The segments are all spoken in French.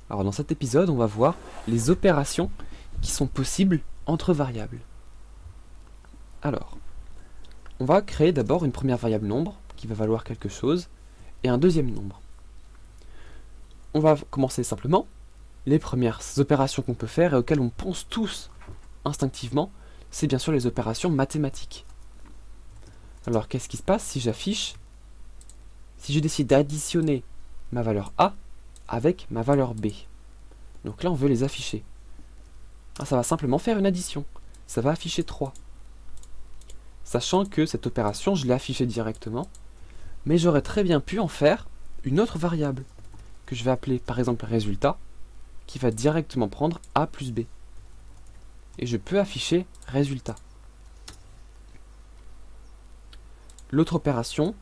Alors dans cet épisode, on va voir les opérations qui sont possibles entre variables. Alors, on va créer d'abord une première variable nombre qui va valoir quelque chose et un deuxième nombre. On va commencer simplement. Les premières opérations qu'on peut faire et auxquelles on pense tous instinctivement, c'est bien sûr les opérations mathématiques. Alors qu'est-ce qui se passe si si je décide d'additionner ma valeur A avec ma valeur B? Donc là on veut les afficher. Ça va simplement faire une addition. Ça va afficher 3. Sachant que cette opération, je l'ai affichée directement, mais j'aurais très bien pu en faire une autre variable, que je vais appeler par exemple résultat, qui va directement prendre A plus B. Et je peux afficher résultat. L'autre opération,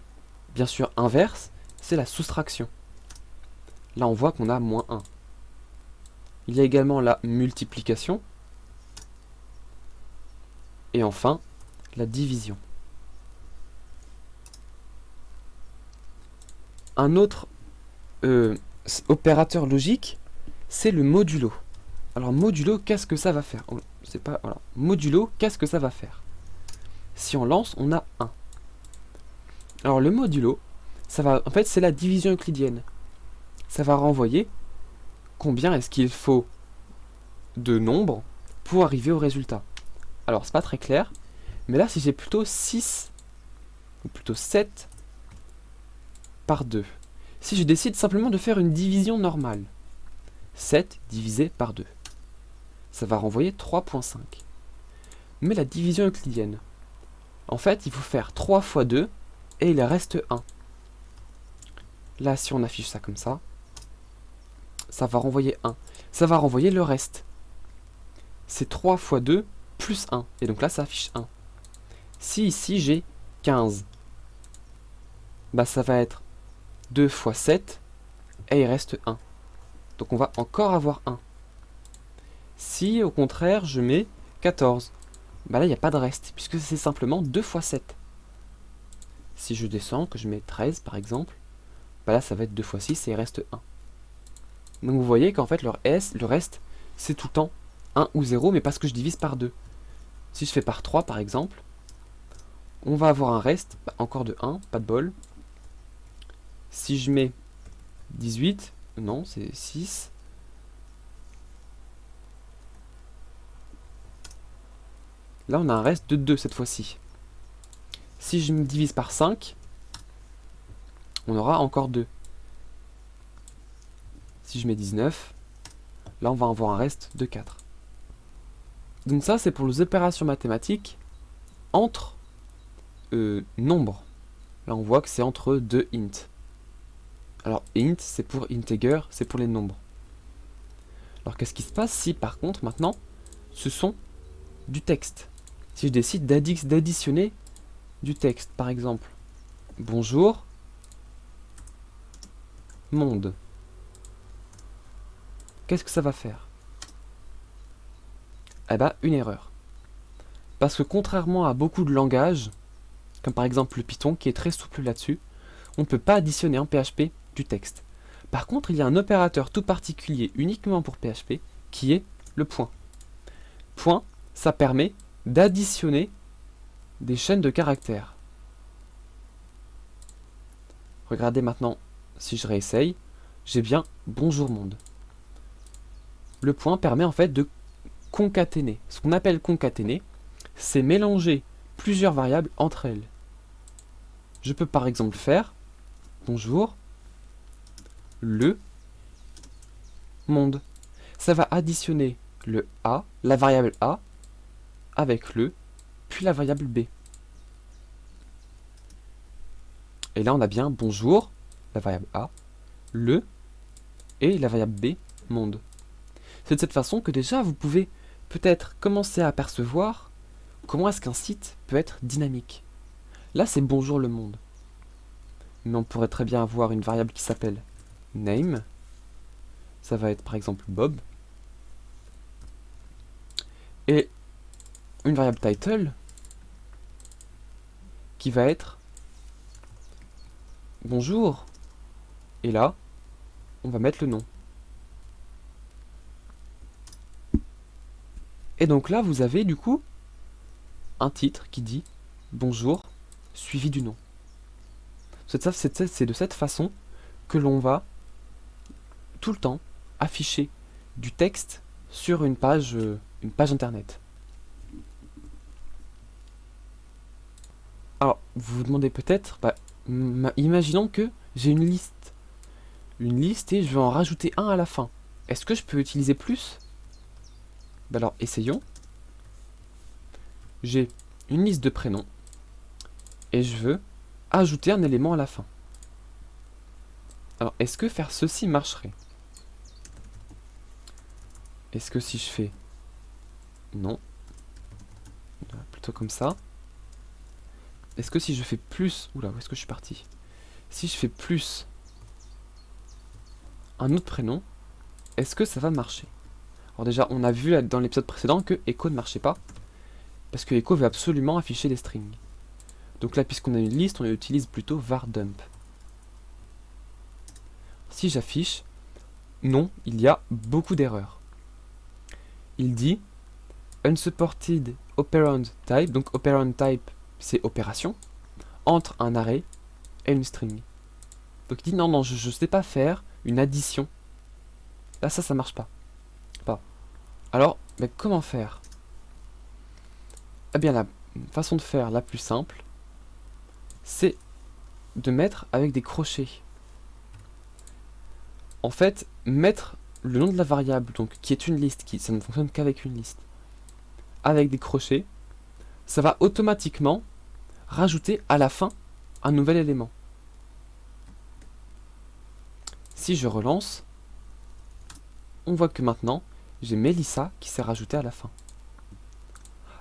bien sûr inverse, c'est la soustraction. Là on voit qu'on a moins 1. Il y a également la multiplication. Et enfin, la division. Un autre opérateur logique, c'est le modulo. Alors modulo, qu'est-ce que ça va faire? Voilà. Modulo, qu'est-ce que ça va faire? Si on lance, on a 1. Alors le modulo, en fait, c'est la division euclidienne. Ça va renvoyer combien est-ce qu'il faut de nombres pour arriver au résultat. Alors c'est pas très clair, mais là si j'ai plutôt 6, ou plutôt 7 par 2, si je décide simplement de faire une division normale, 7 divisé par 2, ça va renvoyer 3,5. Mais la division euclidienne, en fait il faut faire 3 fois 2 et il reste 1. Là si on affiche ça comme ça va renvoyer 1. Ça va renvoyer le reste. C'est 3 fois 2 plus 1. Et donc là, ça affiche 1. Si ici, j'ai 15, ça va être 2 fois 7, et il reste 1. Donc on va encore avoir 1. Si, au contraire, je mets 14, là, il n'y a pas de reste, puisque c'est simplement 2 fois 7. Si je descends, que je mets 13, par exemple, là, ça va être 2 fois 6, et il reste 1. Donc vous voyez qu'en fait, le reste, c'est tout le temps 1 ou 0, mais parce que je divise par 2. Si je fais par 3, par exemple, on va avoir un reste, encore de 1, pas de bol. Si je mets 18, non, c'est 6. Là, on a un reste de 2 cette fois-ci. Si je me divise par 5, on aura encore 2. Si je mets 19, là, on va avoir un reste de 4. Donc ça, c'est pour les opérations mathématiques entre nombres. Là, on voit que c'est entre deux int. Alors, int, c'est pour integer, c'est pour les nombres. Alors, qu'est-ce qui se passe si, par contre, maintenant, ce sont du texte? Si je décide d'additionner du texte, par exemple, bonjour, monde. Qu'est-ce que ça va faire? Eh bien, une erreur. Parce que contrairement à beaucoup de langages, comme par exemple le Python, qui est très souple là-dessus, on ne peut pas additionner en PHP du texte. Par contre, il y a un opérateur tout particulier uniquement pour PHP, qui est le point. Point, ça permet d'additionner des chaînes de caractères. Regardez maintenant, si je réessaye, j'ai bien bonjour monde. Le point permet en fait de concaténer. Ce qu'on appelle concaténer, c'est mélanger plusieurs variables entre elles. Je peux par exemple faire bonjour le monde. Ça va additionner le A, la variable A, avec le, puis la variable B. Et là on a bien bonjour, la variable A, le, et la variable B, monde. C'est de cette façon que déjà vous pouvez peut-être commencer à apercevoir comment est-ce qu'un site peut être dynamique. Là c'est bonjour le monde. Mais on pourrait très bien avoir une variable qui s'appelle name. Ça va être par exemple Bob. Et une variable title qui va être bonjour. Et là, on va mettre le nom. Et donc là, vous avez du coup un titre qui dit bonjour, suivi du nom. C'est de cette façon que l'on va tout le temps afficher du texte sur une page internet. Alors, vous vous demandez peut-être, imaginons que j'ai une liste et je vais en rajouter un à la fin. Est-ce que je peux utiliser plus? Alors, essayons. J'ai une liste de prénoms et je veux ajouter un élément à la fin. Alors, est-ce que faire ceci marcherait? Est-ce que si je fais... Non. Plutôt comme ça. Est-ce que si je fais plus... Oula, où est-ce que je suis parti? Si je fais plus un autre prénom, est-ce que ça va marcher? Alors déjà, on a vu dans l'épisode précédent que echo ne marchait pas. Parce que echo veut absolument afficher des strings. Donc là, puisqu'on a une liste, on utilise plutôt var dump. Si j'affiche, non, il y a beaucoup d'erreurs. Il dit unsupported operand type, donc operand type c'est opération, entre un array et une string. Donc il dit non, je ne sais pas faire une addition. Là ça marche pas. Alors, mais comment faire? Eh bien la façon de faire la plus simple, c'est de mettre avec des crochets. En fait, mettre le nom de la variable, donc qui est une liste, ça ne fonctionne qu'avec une liste, avec des crochets, ça va automatiquement rajouter à la fin un nouvel élément. Si je relance, on voit que maintenant, j'ai Mélissa qui s'est rajouté à la fin.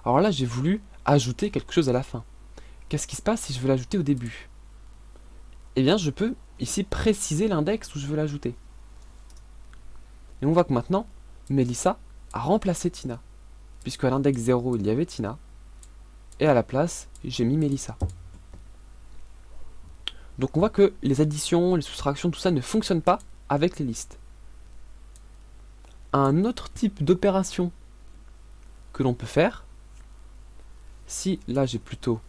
Alors là, j'ai voulu ajouter quelque chose à la fin. Qu'est-ce qui se passe si je veux l'ajouter au début? Eh bien, je peux ici préciser l'index où je veux l'ajouter. Et on voit que maintenant, Mélissa a remplacé Tina. Puisqu'à l'index 0, il y avait Tina. Et à la place, j'ai mis Mélissa. Donc on voit que les additions, les soustractions, tout ça ne fonctionne pas avec les listes. Un autre type d'opération que l'on peut faire, si là j'ai plutôt,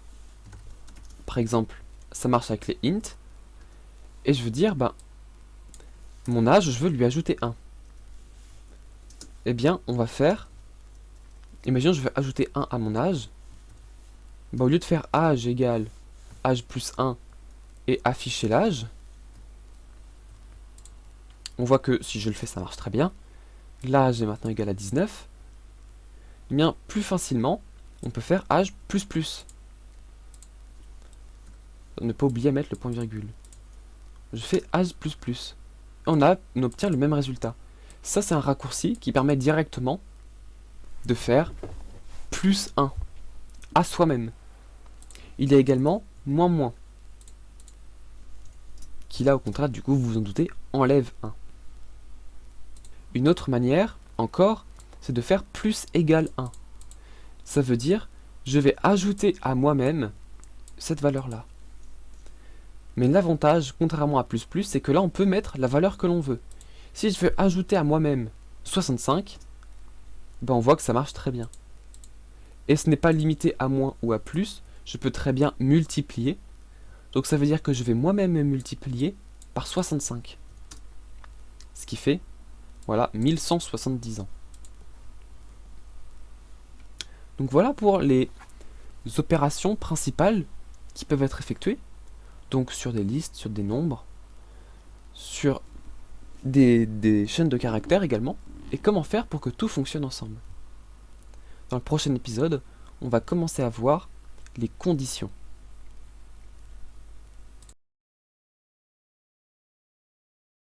par exemple, ça marche avec les int, et je veux dire, mon âge, je veux lui ajouter 1. Eh bien, on va faire, imaginons je veux ajouter 1 à mon âge, au lieu de faire âge égale âge plus 1 et afficher l'âge, on voit que si je le fais, ça marche très bien. L'âge est maintenant égal à 19. Eh bien, plus facilement, on peut faire âge plus plus. Ne pas oublier à mettre le point virgule. Je fais âge plus plus. Et on obtient le même résultat. Ça, c'est un raccourci qui permet directement de faire plus 1 à soi-même. Il y a également moins moins, qui là, au contraire, du coup, vous vous en doutez, enlève 1. Une autre manière, encore, c'est de faire plus égale 1. Ça veut dire, je vais ajouter à moi-même cette valeur-là. Mais l'avantage, contrairement à plus plus, c'est que là, on peut mettre la valeur que l'on veut. Si je veux ajouter à moi-même 65, on voit que ça marche très bien. Et ce n'est pas limité à moins ou à plus, je peux très bien multiplier. Donc ça veut dire que je vais moi-même multiplier par 65. Ce qui fait, voilà, 1170 ans. Donc voilà pour les opérations principales qui peuvent être effectuées. Donc sur des listes, sur des nombres, sur des chaînes de caractères également. Et comment faire pour que tout fonctionne ensemble. Dans le prochain épisode, on va commencer à voir les conditions.